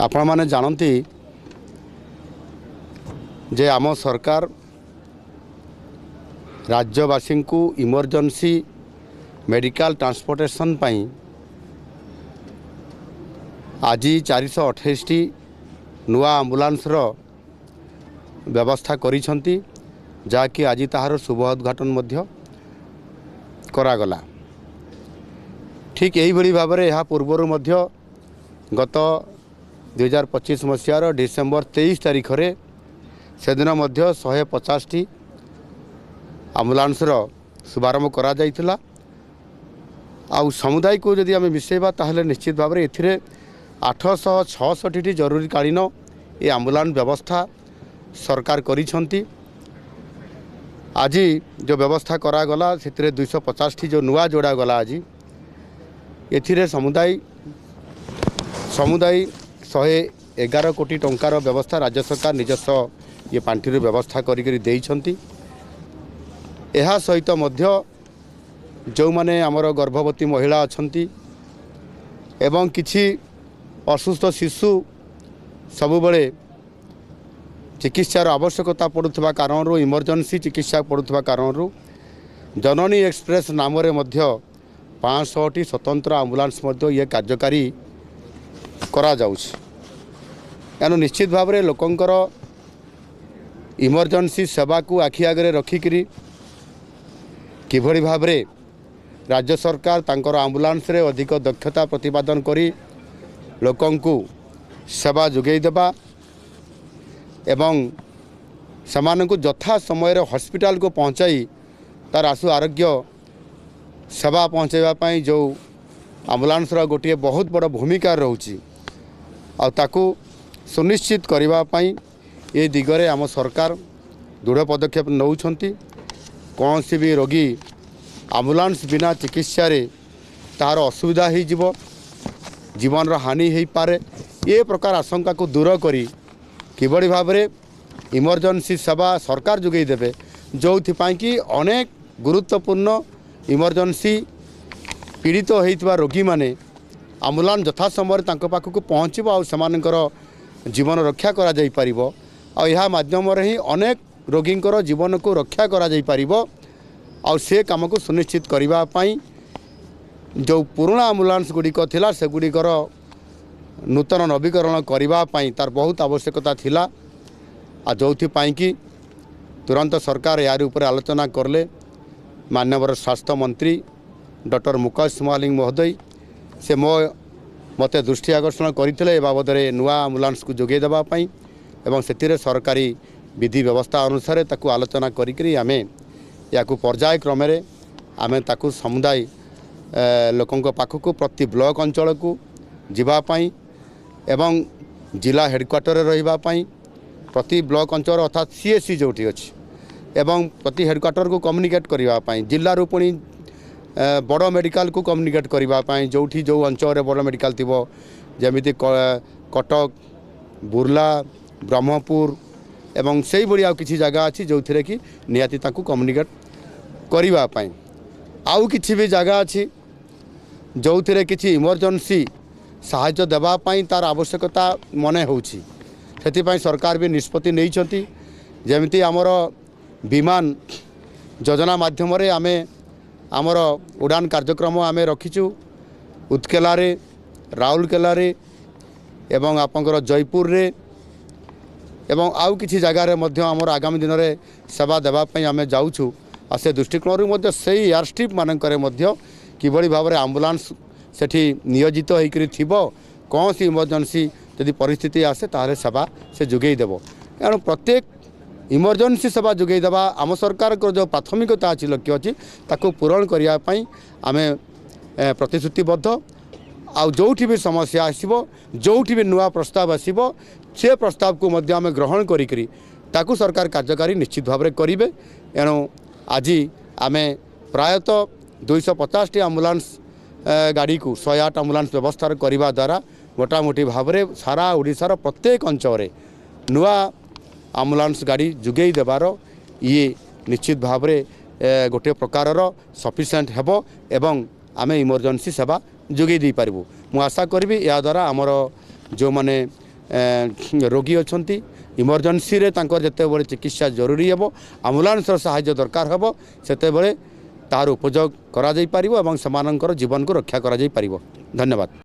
आपण माने जानती जे आम सरकार राज्यवासी को इमरजेंसी मेडिकल ट्रांसपोर्टेशन पाई आज 428 नुआ आम्बुलांस व्यवस्था करिसंती जाकि आज ताहार शुभ उद्घाटन करागला। ठीक यही भली भाव में यह पूर्वर गत 2025 मसीहार डिसेम्बर 23 तारीख रे से दिन 150 आम्बुलांस शुभारंभ करा जाइथिला। आउ समुदाय को जदि आम मिसेबा ताहले निश्चित भाव में एथिरे 866 जरूरीकालीन ये आम्बुलांस व्यवस्था सरकार करिसंती। आज जो व्यवस्था करागला से 250 जो नुआ जोड़ा गला आज एथिरे समुदाय 111 कोटी टंकार व्यवस्था राज्य सरकार निजस्व ये पांठिर व्यवस्था करी देइछंती। एहा सहित मध्य जो माने आमर गर्भवती महिला अछंती एवं किछि असुस्थ शिशु सबुबले चिकित्सार आवश्यकता पड़ुवा कारण इमरजेंसी चिकित्सा पड़ुवा कारण जननी एक्सप्रेस नाम 500टी स्वतंत्र आम्बुलांस ये कार्यकारी करा जाउछ। एनु निश्चित भाव में लोकंकर इमरजेंसी सेवा को आखि आगे रखिकी किभली भाव में राज्य सरकार तांकर आम्बुलांस रे अधिक दक्षता प्रतिपादन करी लोकंकु सेवा जोगई देबा एवं सेमानंकु यथा समय हॉस्पिटल को पहुंचाई तार आशु आरोग्य सेवा पहुंचाइबा जो आम्बुलांस गोटे बहुत बड़ भूमिका रोची आ ताकू सुनिश्चित करने ये दिगरे आम सरकार दृढ़ पदक्षेप नौछंती। कौन सी भी रोगी आम्बुलांस बिना चिकित्सा रे तार असुविधा हो जीवन हानि हो पारे ये प्रकार आशंका को दूर करी किभली भाव में इमरजेंसी सेवा सरकार जोगई देबे जो कि अनेक गुरुत्वपूर्ण इमरजेंसी पीड़ित होइतबा रोगी माने आम्बुलांस यथा समय पाखक पहुँचब आर जीवन रक्षा करा जाई परिबो आ यह माध्यम ही अनेक रोगींकर जीवन को रक्षा करा जाई परिबो और से काम को सुनिश्चित करने जो पुराना आम्बुलांस गुड़िक थिला से गुड़िकर नूतन नवीकरण करने तार बहुत आवश्यकता थिला आ जो कि तुरंत सरकार यार ऊपर आलोचना करले माननीय स्वास्थ्य मंत्री डॉक्टर मुकेश मलिंग महोदय से मते दृष्टि आकर्षण करते बाबद नुआ आम्बुलांस को जोगे देवाई एवं से सरकारी विधि व्यवस्था अनुसार ताकू आलोचना करी आमे याकू पर्याय क्रम आमे ताकू समुदाय लोकों पाखक प्रति ब्लॉक अंचल को जीवाई एवं जिला हेडक्वार्टर रही प्रति ब्लॉक अंचल अर्थात सीएससी जो अच्छी एवं प्रति हेडक्वार्टर को कम्युनिकेट करने जिलू पुणी बड़ मेडिकल को कम्युनिकेट करने जो जो अंचल बड़ मेडिकल थी जमीती कटक बुर्ला ब्रह्मपुर एवं से भाई आउ किसी जगह अच्छी जो थे कि निहाती कम्युनिकेट करने आउ किसी भी जगह अच्छी जो थे कि इमरजेंसी साहाय्य देवाई तार आवश्यकता मन होची से सरकार भी निष्पत्ति नहीं जमीती आमर विमान योजना माध्यम आमे आमर उड़ान कार्यक्रम आम रखीचु उत्केला राउरकेला एवं आपंकर जयपुर रे एवं आउ किसी जगार आमर आगामी दिन में सेवा देवाई आम जाऊँ आ से दृष्टिकोण से एयर स्ट्रिप मानक किभली भाव में आम्बुलांस सेठी नियोजित होकर कौन सी इमरजेंसी यदि परिस्थिति आसे ताहले सेवा से जोगई देव एणु प्रत्येक इमरजेंसी सेवा जोगई देवा आम सरकार को जो प्राथमिकता अच्छी लक्ष्य अच्छी ताको पूरण करने आम प्रतिश्रुतिबद्ध आ जो भी समस्या आसो जो भी नुआ प्रस्ताव आसो से प्रस्ताव को आम ग्रहण करी ताकू सरकार कार्यकारी निश्चित भाव में करेंगे। एणु आज आम प्रायतः 250 आम्बुलांस गाड़ी को 108 आम्बुलांस व्यवस्था करने द्वारा मोटामोटी भाव में सारा ओडिशार प्रत्येक अंचल नुआ आम्बुलांस गाड़ी जुगई देवार ये निश्चित भाव में गोटे प्रकार सफिशिएंट हेबो एवं आमे इमरजेंसी सेवा जोगई दे पारिबु। मु आशा करबी या द्वारा आमर जो माने ରୋଗୀ ଅଛନ୍ତି ଇମର୍ଜେନ୍ସିରେ ତାଙ୍କର ଯେତେବେଳେ ଚିକିତ୍ସା ଜରୁରୀ ହେବ ଆମ୍ବୁଲାନ୍ସର ସାହାଯ୍ୟ ଦରକାର ହେବ ସେତେବେଳେ ତାର ଉପଯୋଗ କରାଯାଇପାରିବ ଏବଂ ସେମାନଙ୍କର ଜୀବନକୁ ରକ୍ଷା କରାଯାଇପାରିବ। ଧନ୍ୟବାଦ।